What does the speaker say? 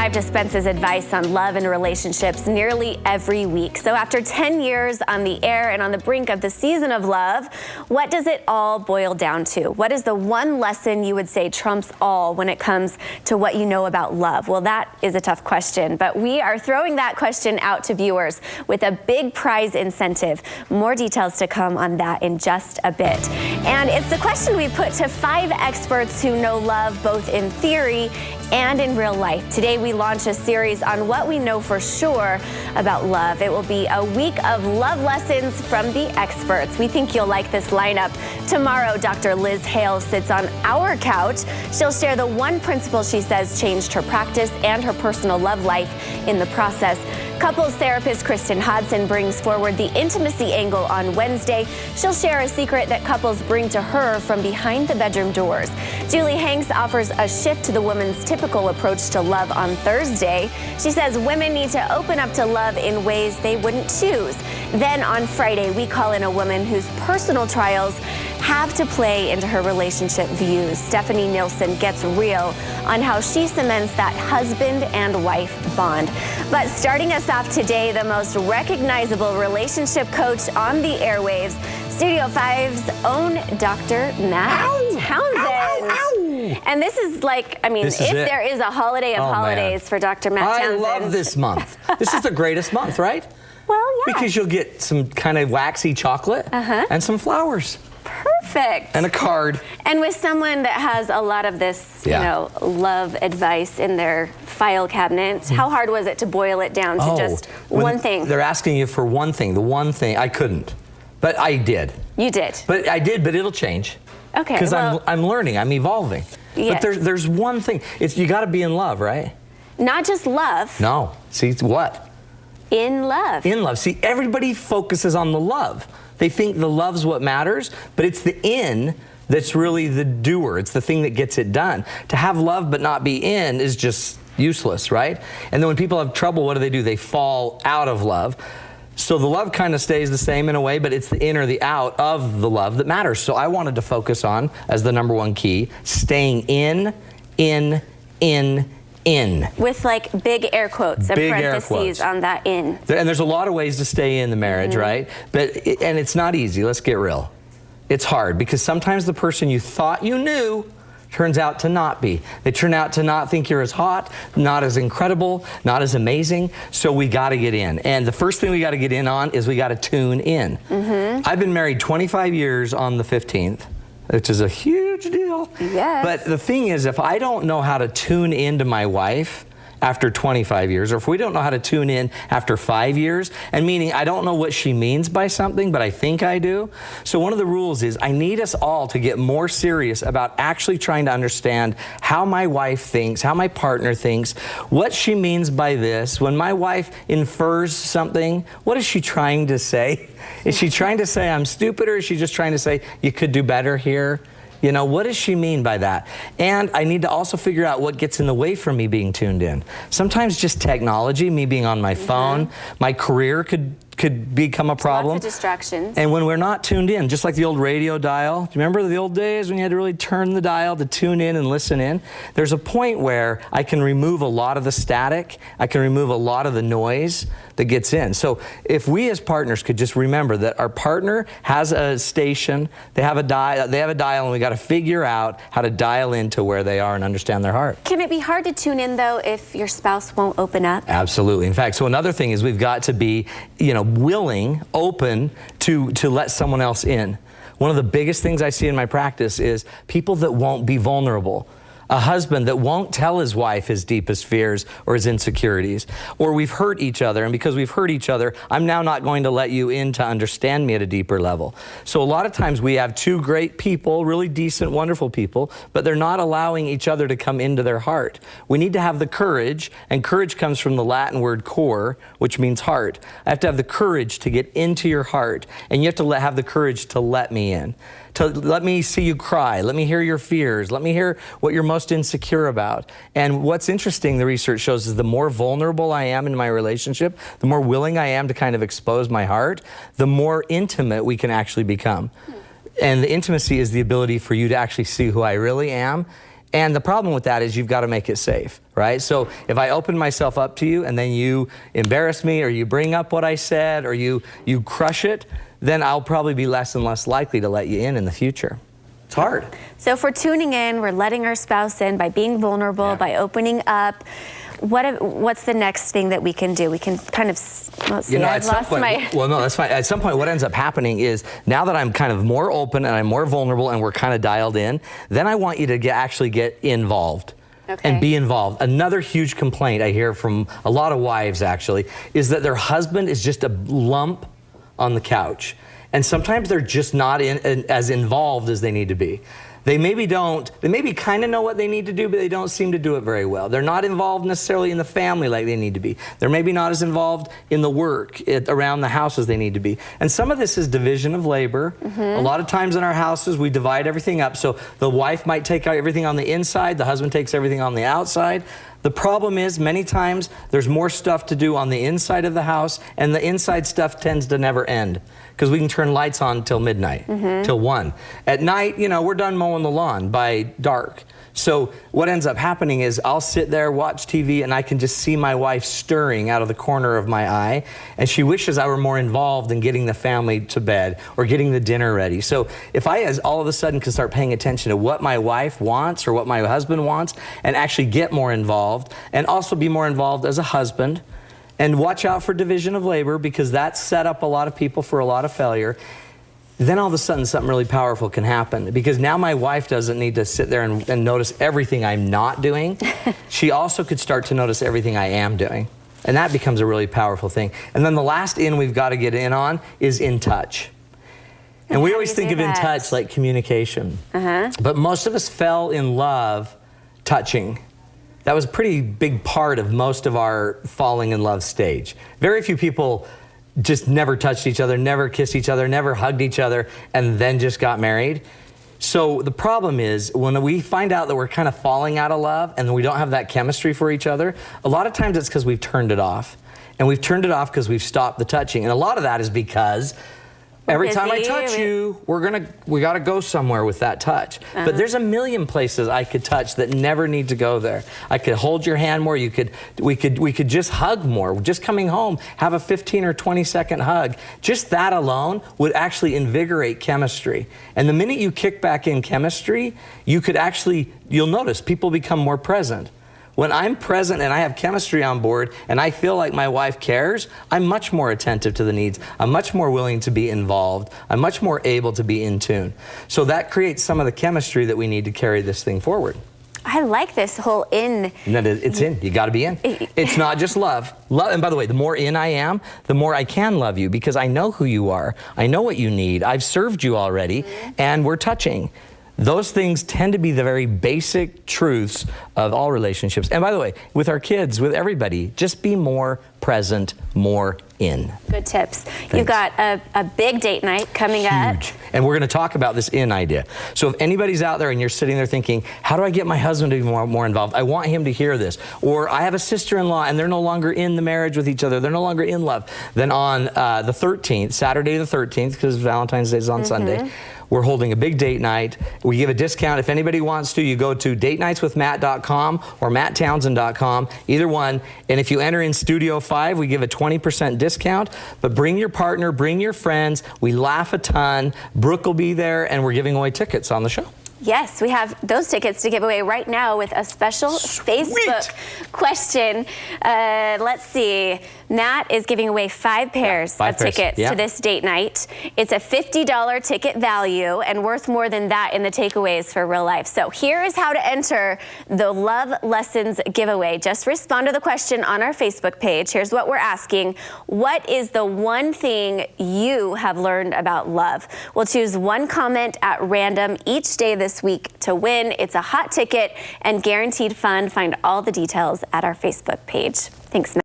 5 dispenses advice on love and relationships nearly every week. So after 10 years on the air and on the brink of the season of love, what does it all boil down to? What is the one lesson you would say trumps all when it comes to what you know about love? Well, that is a tough question, but we are throwing that question out to viewers with a big prize incentive. More details to come on that in just a bit. And it's the question we put to 5 experts who know love both in theory and in real life. Today we launch a series on what we know for sure about love. It will be a week of love lessons from the experts. We think you'll like this lineup. Tomorrow, Dr. Liz Hale sits on our couch. She'll share the one principle she says changed her practice and her personal love life in the process. Couples therapist Kristen Hodson brings forward the intimacy angle on Wednesday. She'll share a secret that couples bring to her from behind the bedroom doors. Julie Hanks offers a shift to the woman's typical approach to love on Thursday. She says women need to open up to love in ways they wouldn't choose. Then on Friday, we call in a woman whose personal trials have to play into her relationship views. Stephanie Nielsen gets real on how she cements that husband and wife bond. But starting us off today, the most recognizable relationship coach on the airwaves, Studio 5's own Dr. Matt Townsend. And this is like, I mean, if there is a holiday of holidays for Dr. Matt Townsend. I love this month. This is the greatest month, right? Well, yeah. Because you'll get some kind of waxy chocolate and some flowers. Perfect. And a card. And with someone that has a lot of this, you know, love advice in their file cabinet, how hard was it to boil it down to just one thing? They're asking you for one thing. The one thing, I couldn't. But I did. You did. But I did, but it'll change. Okay. Because I'm learning, I'm evolving. Yeah. But there's one thing. It's you got to be in love, right? Not just love. No. See, what? In love. In love. See, everybody focuses on the love. They think the love's what matters, but it's the in that's really the doer. It's the thing that gets it done. To have love but not be in is just useless, right? And then when people have trouble, what do? They fall out of love. So the love kind of stays the same in a way, but it's the in or the out of the love that matters. So I wanted to focus on, as the #1 key, staying in. With like big air quotes and parentheses on that in. And there's a lot of ways to stay in the marriage, right? And it's not easy, let's get real. It's hard because sometimes the person you thought you knew turns out to not be. They turn out to not think you're as hot, not as incredible, not as amazing. So we got to get in. And the first thing we got to get in on is we got to tune in. I've been married 25 years on the 15th. Which is a huge deal. Yes. But the thing is, if I don't know how to tune into my wife after 25 years, or if we don't know how to tune in after 5 years, and meaning I don't know what she means by something, but I think I do. So one of the rules is I need us all to get more serious about actually trying to understand how my wife thinks, how my partner thinks, what she means by this. When my wife infers something, what is she trying to say? Is she trying to say I'm stupid, or is she just trying to say you could do better here? You know, what does she mean by that? And I need to also figure out what gets in the way from me being tuned in. Sometimes just technology, me being on my phone, my career could become a problem. Lots of distractions. And when we're not tuned in, just like the old radio dial, do you remember the old days when you had to really turn the dial to tune in and listen in? There's a point where I can remove a lot of the static, I can remove a lot of the noise that gets in. So if we as partners could just remember that our partner has a station, they have a dial, and we got to figure out how to dial into where they are and understand their heart. Can it be hard to tune in though if your spouse won't open up? Absolutely. In fact, so another thing is we've got to be, you know, willing, open to let someone else in. One of the biggest things I see in my practice is people that won't be vulnerable. A husband that won't tell his wife his deepest fears or his insecurities. Or we've hurt each other, and because we've hurt each other, I'm now not going to let you in to understand me at a deeper level. So a lot of times we have two great people, really decent, wonderful people, but they're not allowing each other to come into their heart. We need to have the courage, and courage comes from the Latin word cor, which means heart. I have to have the courage to get into your heart, and you have to have the courage to let me in. To let me see you cry, let me hear your fears, let me hear what you're most insecure about. And what's interesting, the research shows, is the more vulnerable I am in my relationship, the more willing I am to kind of expose my heart, the more intimate we can actually become. And the intimacy is the ability for you to actually see who I really am And the problem with that is you've got to make it safe, right? So if I open myself up to you and then you embarrass me or you bring up what I said or you crush it, then I'll probably be less and less likely to let you in the future. It's hard. So if we're tuning in, we're letting our spouse in by being vulnerable, by opening up. What's the next thing that we can do? We can kind of, let's see, I've lost my... Well, no, that's fine. At some point, what ends up happening is now that I'm kind of more open and I'm more vulnerable and we're kind of dialed in, then I want you to actually get involved. Okay. And be involved. Another huge complaint I hear from a lot of wives, actually, is that their husband is just a lump on the couch. And sometimes they're just not as involved as they need to be. They maybe kind of know what they need to do, but they don't seem to do it very well. They're not involved necessarily in the family like they need to be. They're maybe not as involved in the work around the house as they need to be. And some of this is division of labor. A lot of times in our houses, we divide everything up. So the wife might take everything on the inside, the husband takes everything on the outside. The problem is many times there's more stuff to do on the inside of the house, and the inside stuff tends to never end because we can turn lights on till midnight, till 1. At night, you know, we're done mowing the lawn by dark. So what ends up happening is I'll sit there, watch TV, and I can just see my wife stirring out of the corner of my eye, and she wishes I were more involved in getting the family to bed or getting the dinner ready. So if I all of a sudden can start paying attention to what my wife wants or what my husband wants and actually get more involved and also be more involved as a husband and watch out for division of labor because that's set up a lot of people for a lot of failure, then all of a sudden something really powerful can happen because now my wife doesn't need to sit there and notice everything I'm not doing. She also could start to notice everything I am doing. And that becomes a really powerful thing. And then the last in we've got to get in on is in touch. And we always think of in touch like communication. But most of us fell in love touching. That was a pretty big part of most of our falling in love stage. Very few people just never touched each other, never kissed each other, never hugged each other, and then just got married. So the problem is when we find out that we're kind of falling out of love and we don't have that chemistry for each other, a lot of times it's because we've turned it off. And we've turned it off because we've stopped the touching. And a lot of that is because every time I touch you, we got to go somewhere with that touch. But there's a million places I could touch that never need to go there. I could hold your hand more. We could just hug more. Just coming home, have a 15 or 20-second hug. Just that alone would actually invigorate chemistry. And the minute you kick back in chemistry, you'll notice people become more present. When I'm present and I have chemistry on board and I feel like my wife cares, I'm much more attentive to the needs. I'm much more willing to be involved. I'm much more able to be in tune. So that creates some of the chemistry that we need to carry this thing forward. I like this whole in. It's in. You got to be in. It's not just love. And by the way, the more in I am, the more I can love you because I know who you are. I know what you need. I've served you already, and we're touching. Those things tend to be the very basic truths of all relationships. And by the way, with our kids, with everybody, just be more present, more in. Good tips. Thanks. You've got a big date night coming up. Huge. And we're going to talk about this in idea. So if anybody's out there and you're sitting there thinking, how do I get my husband to be more involved? I want him to hear this. Or I have a sister-in-law and they're no longer in the marriage with each other. They're no longer in love. Then on the 13th, Saturday the 13th, because Valentine's Day is on Sunday, we're holding a big date night. We give a discount. If anybody wants to, you go to datenightswithmatt.com or matttownsend.com, either one. And if you enter in Studio 5, we give a 20% discount. But bring your partner, bring your friends. We laugh a ton. Brooke will be there, and we're giving away tickets on the show. Yes, we have those tickets to give away right now with a special Facebook question. Let's see. Matt is giving away 5 pairs of tickets to this date night. It's a $50 ticket value and worth more than that in the takeaways for real life. So here is how to enter the Love Lessons giveaway. Just respond to the question on our Facebook page. Here's what we're asking. What is the one thing you have learned about love? We'll choose one comment at random each day this week to win. It's a hot ticket and guaranteed fun. Find all the details at our Facebook page. Thanks, Matt.